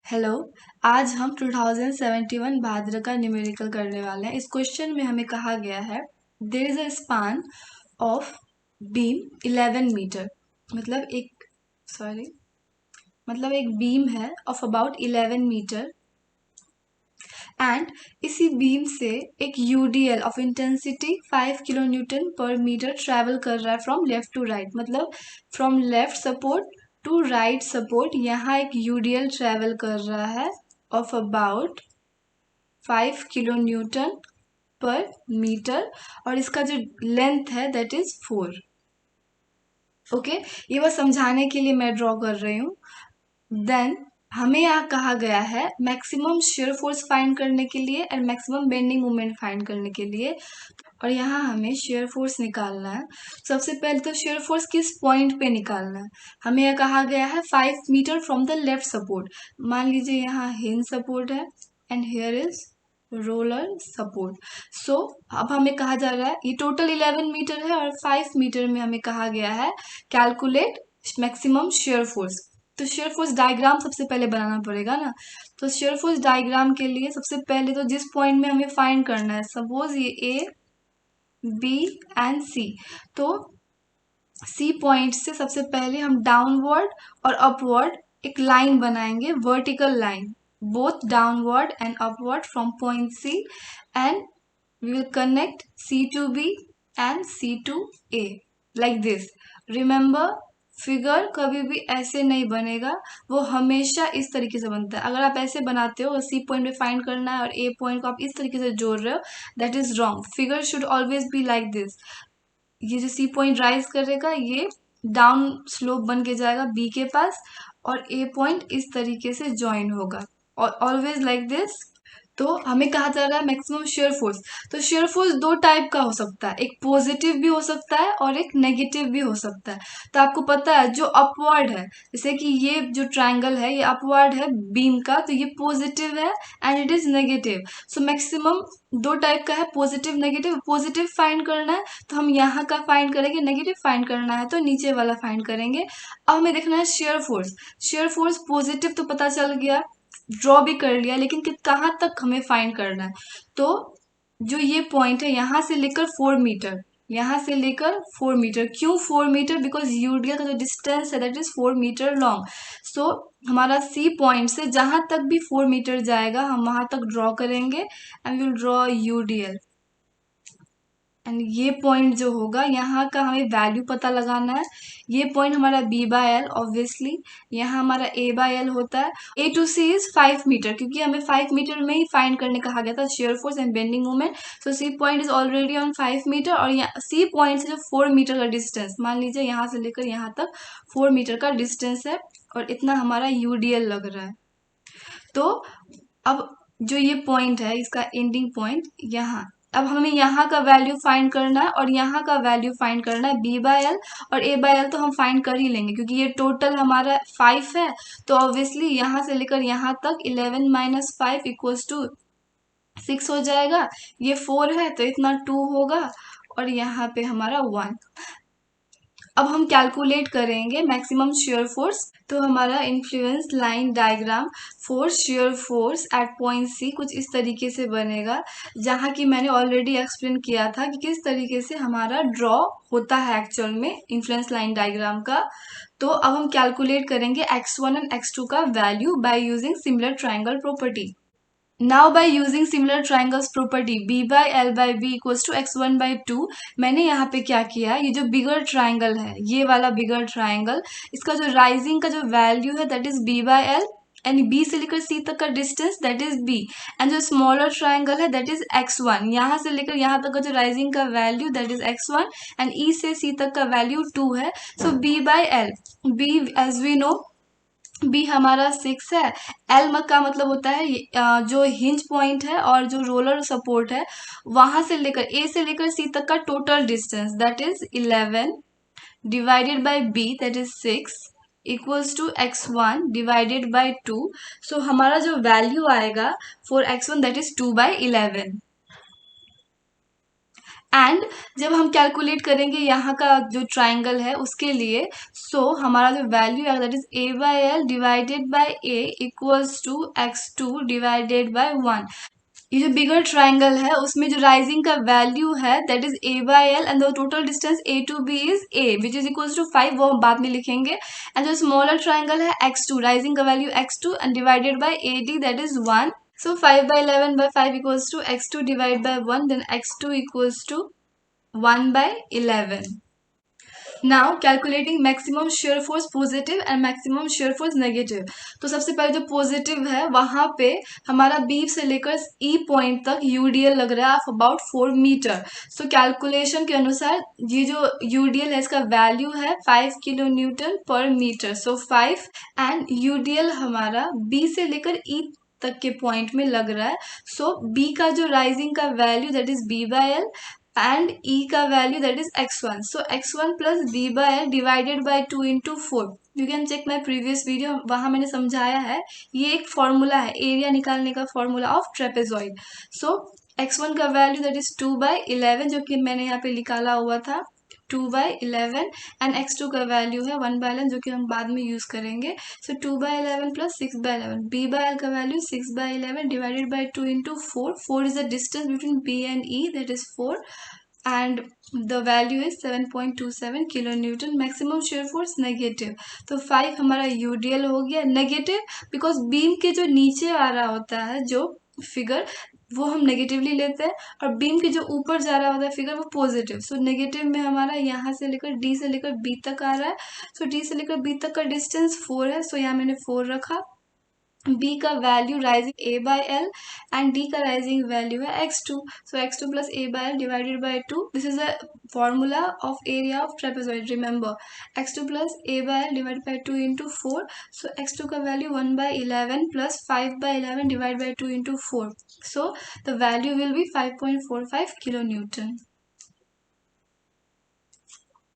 Hello. आज हम 2071 भाद्र का न्यूमेरिकल करने वाले हैं। इस क्वेश्चन में हमें कहा गया है there is a span of beam 11 metre. मतलब एक सॉरी मतलब एक बीम है ऑफ अबाउट 11 मीटर एंड इसी बीम से एक UDL of intensity 5 kilo newton per metre travel कर रहा है फ्रॉम लेफ्ट टू राइट। मतलब from left support to right support यहाँ एक यूडीएल ट्रैवल कर रहा है of about 5 kilo newton per metre और इसका जो लेंथ है दैट इज 4। ओके, ये बस समझाने के लिए मैं ड्रॉ कर रही हूँ। देन हमें यहाँ कहा गया है मैक्सिमम शेयर फोर्स फाइंड करने के लिए और मैक्सिमम बेंडिंग मोमेंट फाइंड करने के लिए, और यहाँ हमें शेयर फोर्स निकालना है। सबसे पहले तो शेयर फोर्स किस पॉइंट पे निकालना है। हमें यह कहा गया है 5 metre from the left support. मान लीजिए यहाँ हिंज सपोर्ट है and here is roller support. So अब हमें कहा जा रहा है ये टोटल 11 मीटर है और 5 मीटर में हमें कहा गया है कैलकुलेट मैक्सिमम शेयर फोर्स। तो शेयर फोर्स डायग्राम सबसे पहले बनाना पड़ेगा ना। तो शेयर फोर्स डायग्राम के लिए सबसे पहले तो जिस पॉइंट में हमें फाइंड करना है, सपोज ये ए बी एंड सी, तो सी पॉइंट से सबसे पहले हम डाउनवर्ड और अपवर्ड एक लाइन बनाएंगे, vertical line, both downward and upward from point C, and we will connect C to B and C to A like this. Remember, figure कभी भी ऐसे नहीं बनेगा, वो हमेशा इस तरीके से बनता है। अगर आप ऐसे बनाते हो, सी पॉइंट पे फाइंड करना है और ए पॉइंट को आप इस तरीके से जोड़ रहे हो, that is wrong. Figure should always be like this. ये जो सी पॉइंट राइज करेगा ये डाउन स्लोप बन के जाएगा बी के पास और ए पॉइंट इस तरीके से ज्वाइन होगा और ऑलवेज लाइक दिस। तो हमें कहा जा रहा है मैक्सिमम शेयर फोर्स। तो शेयर फोर्स दो टाइप का हो सकता है, एक पॉजिटिव भी हो सकता है और एक नेगेटिव भी हो सकता है। तो आपको पता है जो अपवर्ड है, जैसे कि ये जो ट्रायंगल है ये अपवर्ड है बीम का, तो ये पॉजिटिव है and it is negative. So maximum दो टाइप का है, पॉजिटिव नेगेटिव। पॉजिटिव फाइंड करना है तो हम यहाँ का फाइंड करेंगे, नेगेटिव फाइंड करना है तो नीचे वाला फाइंड करेंगे। अब हमें देखना है shear force. Shear force positive तो पता चल गया, ड्रॉ भी कर लिया, लेकिन कहाँ तक हमें फाइंड करना है। तो जो ये पॉइंट है यहाँ से लेकर 4 मीटर, यहाँ से लेकर 4 मीटर। क्यों 4 मीटर? बिकॉज यूडीएल का जो डिस्टेंस है दैट इज 4 मीटर लॉन्ग। सो हमारा सी पॉइंट से जहां तक भी 4 मीटर जाएगा हम वहां तक ड्रॉ करेंगे and will draw UDL. And ये पॉइंट जो होगा यहाँ का हमें वैल्यू पता लगाना है। ये पॉइंट हमारा बी बाय एल ऑब्वियसली, यहाँ हमारा ए बाय एल होता है। ए टू सी इज 5 मीटर, क्योंकि हमें 5 मीटर में ही फाइंड करने कहा गया था shear force and bending moment. So C point is already on 5 metre और यहाँ सी पॉइंट से जो 4 मीटर का डिस्टेंस, मान लीजिए यहाँ से लेकर यहाँ तक 4 मीटर का डिस्टेंस है और इतना हमारा यूडीएल लग रहा है। तो अब जो ये पॉइंट है इसका एंडिंग पॉइंट यहाँ, अब हमें यहाँ का वैल्यू फाइंड करना है और यहाँ का वैल्यू फाइंड करना है बी बाय एल, और ए बाय एल तो हम फाइंड कर ही लेंगे क्योंकि ये टोटल हमारा 5 है। तो ऑब्वियसली यहाँ से लेकर यहाँ तक 11 माइनस 5 इक्वल्स टू 6 हो जाएगा। ये 4 है तो इतना 2 होगा और यहाँ पे हमारा 1। अब हम कैलकुलेट करेंगे मैक्सिमम शेयर फोर्स। तो हमारा influence line diagram force shear force at point C कुछ इस तरीके से बनेगा, जहाँ की मैंने ऑलरेडी एक्सप्लेन किया था कि किस तरीके से हमारा ड्रॉ होता है एक्चुअल में इन्फ्लुएंस लाइन डायग्राम का। तो अब हम कैलकुलेट करेंगे x1 एंड x2 का value by using similar triangle property. Now by using similar triangles property b by l by b equals to x1 by 2, मैंने यहाँ पे क्या किया, ये जो बिगर ट्राइंगल है, ये वाला बिगर ट्राइंगल, इसका जो राइजिंग का जो वैल्यू है that is b by l and b से लेकर c तक का distance that is b, and जो स्मॉलर ट्राइंगल है दैट इज x1, यहाँ से लेकर यहाँ तक का जो राइजिंग का value that is x1 and e से c तक का वैल्यू 2 है। So b by l, b as we know B हमारा 6 है, एल का मतलब होता है जो हिंज पॉइंट है और जो रोलर सपोर्ट है वहां से लेकर ए से लेकर सी तक का total distance that is 11 divided by B that is 6 equals to x1 divided by 2। So हमारा जो वैल्यू आएगा for x1 that is 2 by 11 and जब हम कैलकुलेट करेंगे यहाँ का जो ट्राइंगल है उसके लिए, सो हमारा जो वैल्यू है that is A by L divided by A equals to x2 divided by 1। ये जो बिगर ट्राइंगल है उसमें जो राइजिंग का वैल्यू है that is A by L and the total distance A to B is A which is equals to 5, वो हम बाद में लिखेंगे। एंड जो स्मॉलर ट्राइंगल है x2, राइजिंग का value x2 and divided by A D that is 1। So 5 by 11 by 5 equals to x2 divided by 1, then x2 equals to 1 by 11. Now calculating maximum shear force positive and maximum shear force negative। तो सबसे पहले जो positive है वहां पे हमारा B से लेकर ई पॉइंट तक यूडीएल लग रहा है of about 4 metre. So calculation के अनुसार ये जो यूडीएल है इसका वैल्यू है 5 kilo newton per metre. So 5 and UDL हमारा बी से लेकर ई तक के पॉइंट में लग रहा है। सो बी का जो राइजिंग का value that is B by L and E का value that is x1। So x1 plus B by L divided by 2 into 4। You can check my previous video, वहां मैंने समझाया है। ये एक फॉर्मूला है एरिया निकालने का, formula of trapezoid. So x1 का वैल्यू दैट इज 2/11 जो कि मैंने यहाँ पे निकाला हुआ था 2/11 एंड x2 का वैल्यू है 1/11 जो कि हम बाद में यूज करेंगे। सो 2/11 प्लस 6/11, b by l का value 6/11 divided by 2 into 4। 4 is the distance between b and e that is 4 and the value is 7.27 kilo Newton. Maximum shear force negative, तो 5 हमारा यूडीएल हो गया नेगेटिव बिकॉज बीम के जो नीचे आ रहा होता है जो फिगर वो हम नेगेटिवली लेते हैं और बीम के जो ऊपर जा रहा होता है फिगर वो पॉजिटिव। सो नेगेटिव में हमारा यहाँ से लेकर डी से लेकर बी तक आ रहा है। सो डी से लेकर बी तक का डिस्टेंस 4 है। सो यहाँ मैंने 4 रखा। b का value rising a by L and d का राइजिंग वैल्यू है x2। So x2 plus a by L divided by 2, this is a formula of area of trapezoid. Remember x2 plus a by L divide by 2 into 4। So x2 का value 1/11 plus 5/11 divide by 2 into 4। So the value will be 5.45 kilo Newton.